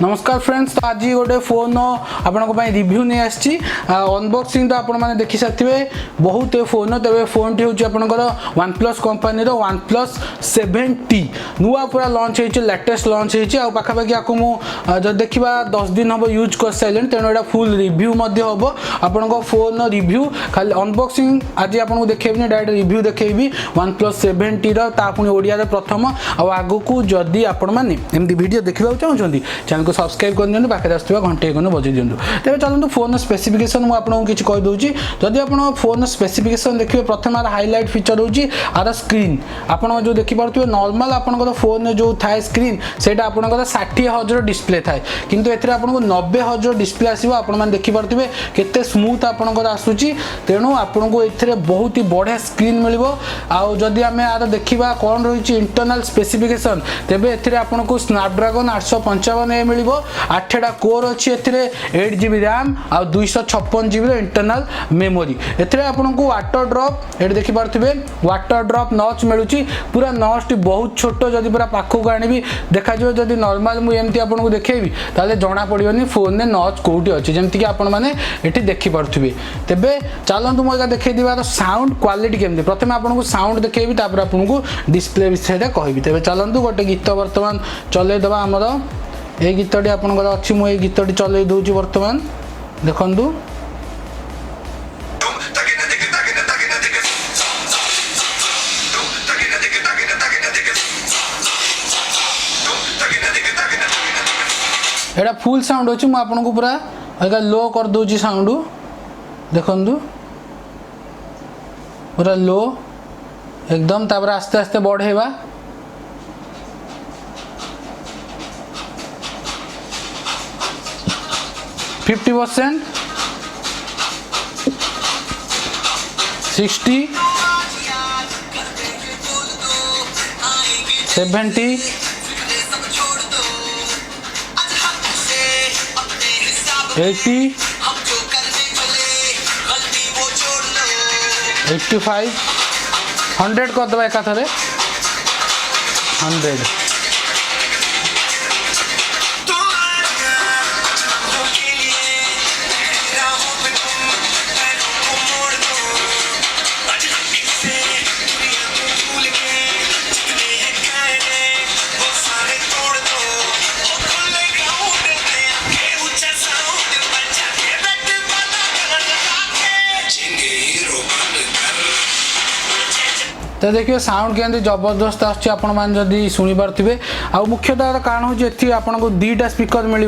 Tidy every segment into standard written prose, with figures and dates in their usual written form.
नमस्कार फ्रेंड्स, तो आज गोटे फोन आपण रिव्यू नहीं आसी अनबॉक्सिंग तो आपण मैंने देखी सारे बहुत फोन तेज फोन टी हूँ आपंकर one plus company one plus 7T नुआ पूरा लॉन्च हो लेटेस्ट लॉन्च हो पाखापाखि आपको मुझे देखा 10 दिन हम यूज कर सारे तेणु यहाँ फुल रिव्यू हम आपण फोन रिव्यू खाली अनबॉक्सिंग आज आपको देखेबी डायरेक्ट रिव्यू देखेबी वन प्लस 7T पुणी ओडिया प्रथम आगू को जदि आपण मैंने एमती वीडियो देखा चाहते चैनल को सब्सक्राइब कर दिखाँ पाखे आसुवा घंटे को बजे दिखाँ तेज चलते फोन स्पेसिफिकेशन मुझे किसी कहीदे जदि आप फोन स्पेसिफिकेशन देखिए प्रथम आर हाइलाइट फीचर होची आर स्क्रीन आपन जो देखिपे नॉर्मल आपन फोन जो थाए स्क्रीन से आपंकर 60,000 डिस्प्ले थाए किंतु एथिरे आपको 90,000 डिस्प्ले आसो आपने देखिपे केते स्मूथ आपंकर आसूची तेणु आपको एथिरे बहुत ही बढ़िया स्क्रीन मिल आदि आम आर देखा कौन रही इंटरनल स्पेसिफिकेशन तेरे एथिरे आपको स्नैपड्रैगन 855 मिल 8टा कोर अच्छी 8GB रैम आ 256 GB इंटरनल मेमोरी एथिरे आपको वाटर ड्रॉप ये देखिपे वाटर ड्रॉप नॉच मिलूँ पूरा नॉच बहुत छोट जदि पूरा पाखक आनी देखा जदि नॉर्मल मुझे आपको देखेबी ताले जना पड़ोनी फोन में नॉच कौटी अच्छी जमीक आपण मैंने ये देखिपे तेरे चलतु मुझे देखा साउंड क्वालिटी केमती प्रथम आपको साउंड देखेबी आपको डिस्प्ले विषय कहबी तेरे चलतु गोटे गीत बर्तमान चलईदबा आमर ये गीतटी आपंकर अच्छी मुझे गीतटी चल दूची बर्तमान देखु एटा फुल साउंड अच्छी मुझे पूरा अगर लो कर दूची साउंड देखु पूरा लो एकदम तापर आस्ते आस्ते बढ़ेवा 50% 60 70 80 85 100 कर दबा एकाथरे 100 तो देखिए साउंड केमती जबरदस्त आसपी शुणी पारे आ मुख्यतः कारण हूँ आपको दीटा स्पीकर मिल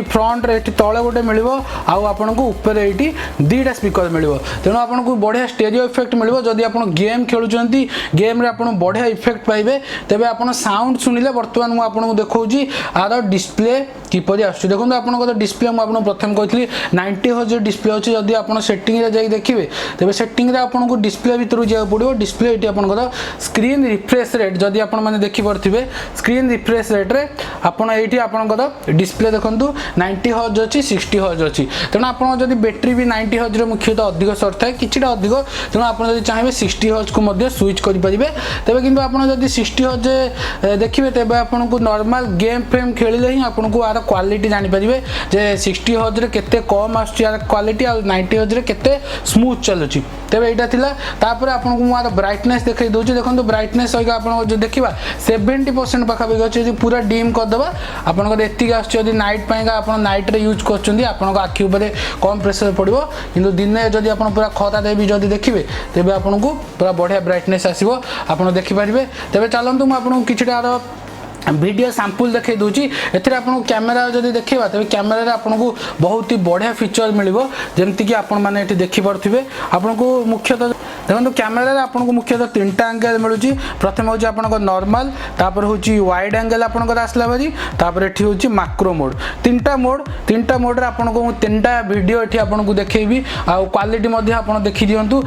फ्रंट रे तले गोटे मिल आपन को ऊपर ये दीटा स्पीकर मिल तेणु आपको बढ़िया स्टेरियो इफेक्ट मिल जदि आप गेम खेलुंट गेम रे आपन बढ़िया इफेक्ट पाइबे तेज आप साउंड शुणिले बर्तमान मुझे आपको देखा आर डिस्प्ले किपरि आसुछि देखो आपन डिस्प्ले मुझे प्रथम कही 90,000 डिस्प्ले अच्छे जदि आप सेटिंग रे जाई देखिए तेज सेटिंग रे आपको डिस्प्ले भीतर जावाक पड़ो डिस्प्ले ये आपंकर स्क्रीन रिफ्रेश रेट जदि आप देखिपे स्क्रीन रिफ्रेश रेट रे आपन ये आपंकर डिस्प्ले देखो 90,000 अच्छी 60,000 अच्छी तेणु आप बैटेरी भी 90,000 मुख्यतः अधिक सर थाए कि अधिक तेणु आप चाहिए 60,000 को स्विच करेंगे तेज कि आप 60,000 देखिए तेज आपको नॉर्मल गेम फ्रेम खेलिले ही आपको आर क्वालिटी जानीपारे जे 60,000 केते कम आसुची क्वालिटी आ 90,000 केते स्मूथ चलुची तेरे यहाँ थिला तापर आपको मुझे ब्राइटनेस देखा दूसरी देखो ब्राइटनेस आप देखा 70% पाखापाखि अच्छे पूरा डीम करदे आपंकर एति आसुच्छी नाइट आप नाइट रे यूज कर आखि उपर कम प्रेसर पड़ो कि दिन में जब आप पूरा खरा देवी जब देखिए तेज आपको पूरा बढ़िया ब्राइटनेस आसो आप देखिपारे तेज चलतु मुझे किसी वीडियो सैंपल देखा दूची आपको कैमेरा जब देखा तेज कैमेरा आपको बहुत ही बढ़िया फीचर मिल जमीक आपण मैंने देखिपे आपको मुख्यतः देखो कैमेरा आपको मुख्यतः 3टा एंगल मिलूँ प्रथम हूँ आप नॉर्मल तापर हूँ वाइड एंगल आपंकर आसला भारी तापर ये हूँ माक्रो मोड 3टा मोड आपको 3टा वीडियो ये आपको देखी आ क्वालिटी आप देखी दिंतु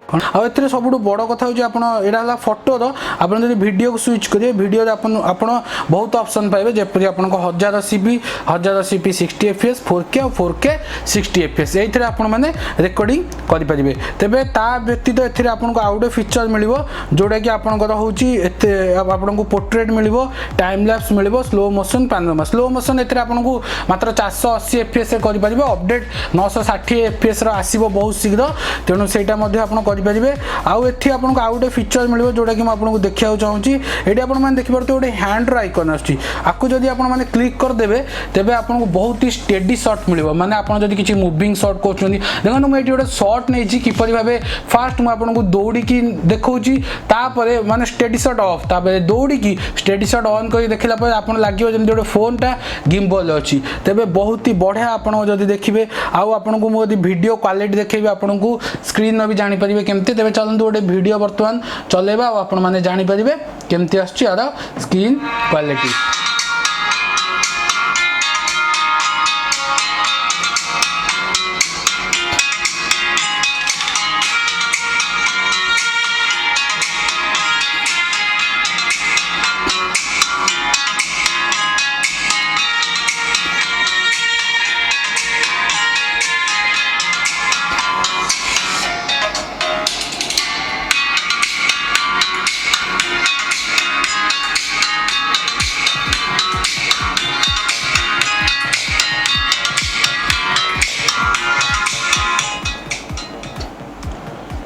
ଆଉ ଏଥିରେ ସବୁଠୁ ବଡ଼ କଥା ହେଉଛି ଆପଣ ଏଇଟା ହେଲା ଫଟୋର ଆପଣ ଯଦି ଭିଡ଼ିଓକୁ ସୁଇଚ୍ କରିବେ ଭିଡ଼ିଓରେ ଆପଣ ବହୁତ ଅପସନ୍ ପାଇବେ ଯେପରି ଆପଣଙ୍କ 1080p 60fps 4K ଆଉ 4K 60fps ଏଇଥିରେ ଆପଣମାନେ ରେକର୍ଡ଼ିଂ କରିପାରିବେ। ତେବେ ତା ବ୍ୟତୀତ ଏଥିରେ ଆପଣଙ୍କୁ ଆଉ ଗୋଟେ ଫିଚର ମିଳିବ ଯେଉଁଟାକି ଆପଣଙ୍କର ହେଉଛି ଏତେ ଆପଣଙ୍କୁ ପୋର୍ଟ୍ରେଟ୍ ମିଳିବ ଟାଇମ୍ ଲ୍ୟାପ୍ସ ମିଳିବ slow motion panorama slow motion ଏଥିରେ ଆପଣଙ୍କୁ ମାତ୍ର 480fps କରିପାରିବେ ଅପଡେଟ୍ 960fps ଆସିବ ବହୁତ ଶୀଘ୍ର ତେଣୁ ସେଇଟା ମଧ୍ୟ ଆପଣ କରିପାରିବେ। ଆଉ ଏଠି ଆପଣଙ୍କୁ ଆଉ ଗୋଟେ ଫିଚର ମିଳିବ ଯେଉଁଟାକି ମୁଁ ଆପଣଙ୍କୁ ଦେଖିବାକୁ ଚାହୁଁଛି ଏଠି ଆପଣମାନେ ଦେଖିପାରୁଥିବେ ଗୋଟେ ହ୍ୟାଣ୍ଡର ଆଇକନ୍ ଆସୁଛି ଆକୁ ଯଦି ଆପଣମାନେ କ୍ଲିକ୍ କରିଦେବେ ତେବେ ଆପଣଙ୍କୁ ବହୁତ ହି ଷ୍ଟେଡି ସଟ୍ ମିଳିବ ମାନେ ଆପଣ ଯଦି କିଛି ମୁଭିଂ ସଟ୍ କରୁଛନ୍ତି ଦେଖନ୍ତୁ ମୁଁ ଏଠି ଗୋଟେ ସଟ୍ ନେଇଛି କିପରି ଭାବେ ଫାଷ୍ଟ ମୁଁ ଆପଣଙ୍କୁ ଦୌଡ଼ିକି ଦେଖାଉଛି ତାପରେ ମାନେ ଷ୍ଟେଡି ସଟ୍ ଅଫ୍ ତାପରେ ଦୌଡ଼ିକି ଷ୍ଟେଡି ସଟ୍ ଅନ୍ କରି ଦେଖିଲା ପରେ ଆପଣ ଲାଗିବ ଯେମିତି ଗୋଟେ ଫୋନ୍ଟା ଗିମ୍ବଲ୍ ଅଛି ତେବେ ବହୁତ ହି ବଢ଼ିଆ ଆପଣ ଯଦି ଦେଖିବେ ଆଉ ଆପଣଙ୍କୁ ମୁଁ ଯଦି ଭିଡ଼ିଓ କ୍ୱାଲିଟି ଦେଖେଇବି ଆପଣଙ୍କୁ ସ୍କ୍ରିନ୍ର ବି ଜାଣିପାରିବେ କେମିତି ତେବେ ଚାଲନ୍ତୁ ଗୋଟେ ଭିଡ଼ିଓ ବର୍ତ୍ତମାନ ଚଲେଇବା ଆଉ ଆପଣମାନେ ଜାଣିପାରିବେ କେମିତି ଆସୁଛି ଆର ସ୍କ୍ରିନ୍ କ୍ୱାଲିଟି।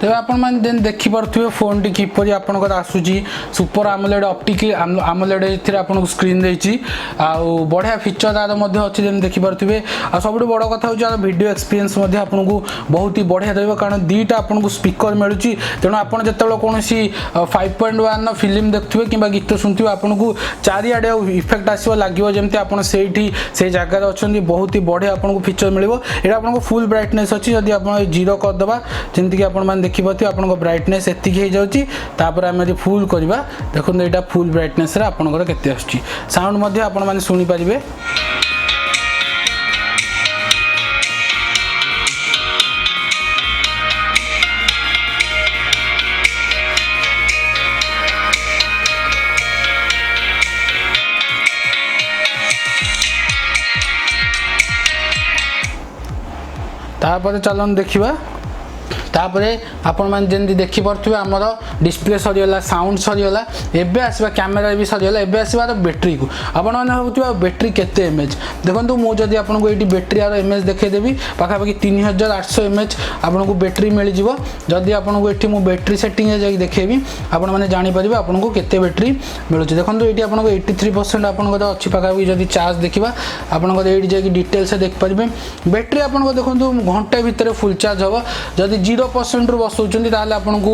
तेज आपने देखिपे फोन टी किपर आपंकर आसूसी सुपर आमोलेड ऑप्टिक आमोलेड आपको स्क्रीन देती बढ़िया फीचर तार अच्छी जमी देखिपे आ सब बड़ कथा हूँ वीडियो एक्सपीरियंस आपको बहुत ही बढ़िया रहा कारण दुईटा आपको स्पीकर मिलूँ तेणु आपड़ जो कौन 5.1 फिल्म देखुए कि गीत शुणुवे आपको चारिआडे इफेक्ट आसो लगे जमी आप से जगार अच्छा बहुत ही बढ़िया आपको फीचर मिले यहाँ आपको फुल ब्राइटनेस अच्छी जब आप जीरो करदे जमीक आप देखिए आपको ब्राइटनेस एतिक हो जाऊँगी तापर आम यदि फुल करवा देखो यहाँ फुल ब्राइटनेस आपंकर केते आसुची साउंड आपण शुणी पारे। तापर चलन देखिबा तापर आपण मैंने जमी देखिपे आमर डिस्प्ले सरीगला साउंड सरीगला एबे आसवा कैमेरा भी सरीगला एबे आसबार बैटेरी को आपण मैंने भावुवा बैटेरी केते एमएच देखो मुझे आपको ये बैटेरी आर एमएच देखीदेवी पाखापाखि 3800 एमएच आपको बैटेरी मिल जाव जदि आपको ये मुझे बैटेरी सेटिंग जाकि देखेबी आपण मैंने जानीपर आपको केते बैटेरी मिलूँ देखो ये आपको 83% आपंकर अच्छी पाखापाखि जब चार्ज देखा आपंकर ये जाकि डिटेल्स देखिपारे बैटेरी आपको देखो घंटे भितर फुल चार्ज हम जदि 0% रु बसौं आपको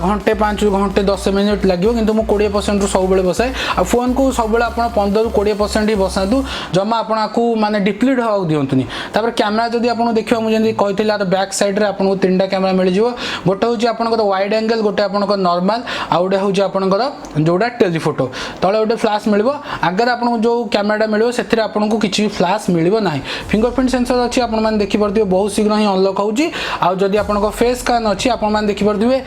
घंटे 5 घंटे 10 मिनिट लगे कि 20% रु सब बसाए आ फोन को सब आप 15-20% ही बसातु जमा आपको माने डिप्लीट हवा दिंतुनि। तापर कैमेरा जदि आप देखा मुझे कही बैक साइड रे आपको 3टा कैमेरा मिल जाव गोटे हूँ आपंकर वाइड एंगल गोटे आपंकर नॉर्मल आ गोटे हूँ आपंकर जोड़ा टेलीफोटो तले गोटे फ्लाश मिल आगे आपको जो कैमेरा मिले से आपको किसी फ्लाश मिल ना फिंगरप्रिंट सेंसर अच्छी आपने देखिपे बहुत शीघ्र ही अनलक होदी आप फेस स्कैन अच्छी आप देखिपे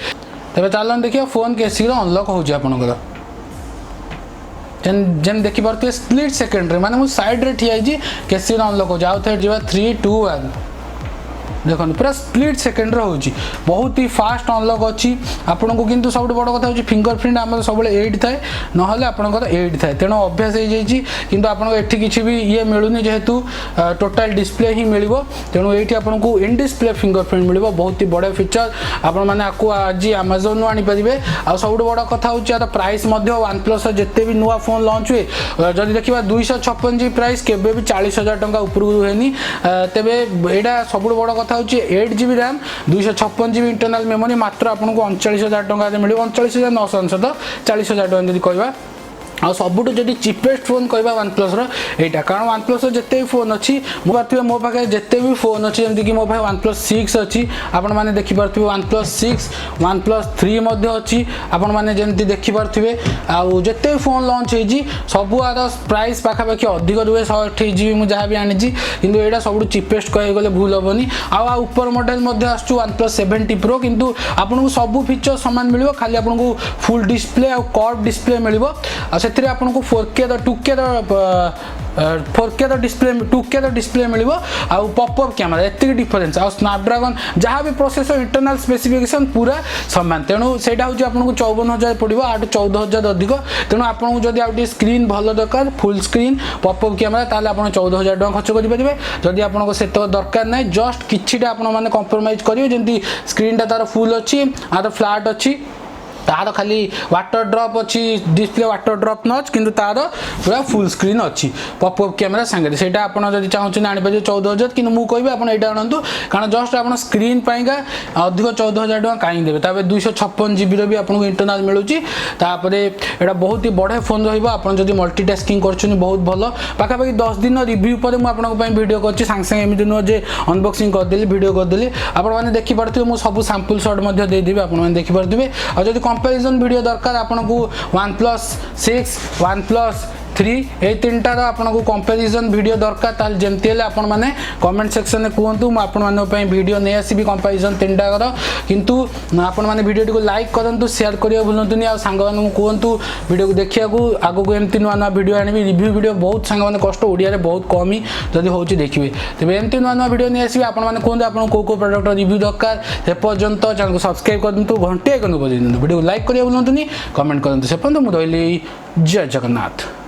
तेज चलन देखिए फोन के शीघ्र अनलक होकर जेन देखिपे स्प्लिट सेकेंड माने मुझे साइड रे ठिया के शीघ्र अनलक हो जाओ 3, 2, 1 देखो पूरा स्प्लिट सेकेंड होची बहुत ही फास्ट अनलक अच्छी आपको किंतु सब बड़ कथा होची फिंगरप्रिंट आम सब 8 थाए नहले आपंकर 8 थाए तेणु अभ्यास हो जाइए किंतु आपको एठी किसी भी ये मिलूनी जेहेतु टोटाल डिस्प्ले ही मिल तेणु ये आपको इन डिस्प्ले फिंगरप्रिंट मिल बहुत ही बढ़िया फीचर आपण मैंने आपको आज आमाजोन आनीपारे आ सब बड़ कथा हूँ प्राइस OnePlus जिते भी नुआ फोन लॉन्च हुए जब देखा 256GB प्राइस केबे भी 40,000 टंका उपरकू रुहेनी तेबे एटा सब बड़ कथा 8GB RAM 256GB internal memory मात्र आपको 39,000 टंका मिले 39,999 40,000 टंका जब कह आ सबुठ जदि चीपेस्ट फोन कहवा वन प्लस रहा कारण वन प्लस जिते भी फोन अच्छी मुझे मो पाखे जिते भी फोन अच्छी जमीक मो पाखे वन प्लस 6 अच्छी आपण मैंने देखिपे वन प्लस 6 वन प्लस 3 अच्छी आपण मैंने जमी देखिपे आउ जिते भी फोन लॉन्च होती सबू आर प्राइस पाखापाखि अधिक रुहे 128 GB मुझे जहाँ भी आनी कि यहाँ सब चीपेस्ट कहे भूल हेनी आपर मॉडल आस वन प्लस 70 प्रो किंतु आपको सब फीचर सामान मिल खाली आपको फुल डिस्प्ले और कर्व डिस्प्ले मिल आपको 4K 4K display 2K display मिल आउ पॉपअप कैमरा एति डिफरेंस आ स्नैपड्रैगन जहाँ भी प्रोसेसर इंटरनल स्पेसिफिकेशन पूरा समान तेणु से आपको 54,000 पड़ो आठ 14,000 अधिक तेणु आपको जब आउट स्क्रीन भल दरकार फुल स्क्रीन पॉपअप कैमरा ताले आप 14,000 टका खर्च करेंगे जदि आपको से दरकार ना जस्ट किछिटा आपने कंप्रोमाइज करेंगे जमी स्क्रीन तार फुल अच्छी आर फ्लैट अच्छी तार खाली वाटर ड्रॉप अच्छी डिस्प्ले वाटर ड्रॉप नच किंतु तार पूरा फुल स्क्रीन अच्छी पॉपअप कैमरा सांगे से आपड़ी चाहते आनीपारे 14,000 कि मुझे कहि आपड़ा आणतु कारण जस्ट आप स्क्रीन पाइका अधिक 14,000 टका कहीं देवे 256 GB भी आपको इंटरनल मिलूँ यहाँ बहुत ही बढ़िया फोन रही मल्टीटास्किंग कर बहुत भल पाखापाखि 10 दिन रिव्यू पर मुझे वीडियो कर सांगे एमती नुह जे अनबॉक्सिंग करदेली वीडियो करदेली आपने देखिपे मुझे सब सैंपल शॉट देदेवी आपने देखिपे और कंपैरिजन वीडियो दरकार आपको वन प्लस 6 वन प्लस 3 ये तीनटार आपको कंपैरिजन वीडियो दरकार ताल जमती आपण मैंने कमेंट सेक्शन में कहतु मुझे वीडियो नहीं आसबि कंपैरिजन तीनटार किंतु आपण मैंने वीडियो को लाइक करूँ शेयर करिया भूलतुनि आ सांग मानू कहतु वीडियो को देखिया आगक एमती नुआ नुआ वीडियो आनी रिव्यू वीडियो बहुत सांग मैंने कष्ट ओडिया बहुत कम ही जदि हो देखिए तेज एमती नुआ नुआ वीडियो नहीं आसबि आपण मैंने कहतु आपको कौ कौ प्रोडक्ट रिव्यू दरकार से पर्यंत चैनल को सब्सक्राइब करूँ घंटे आइकन को बजाई दिंतु वीडियो को लाइक करिया भूलतुनि कमेंट करूँ से पर्यंत मुझे जय जगन्नाथ।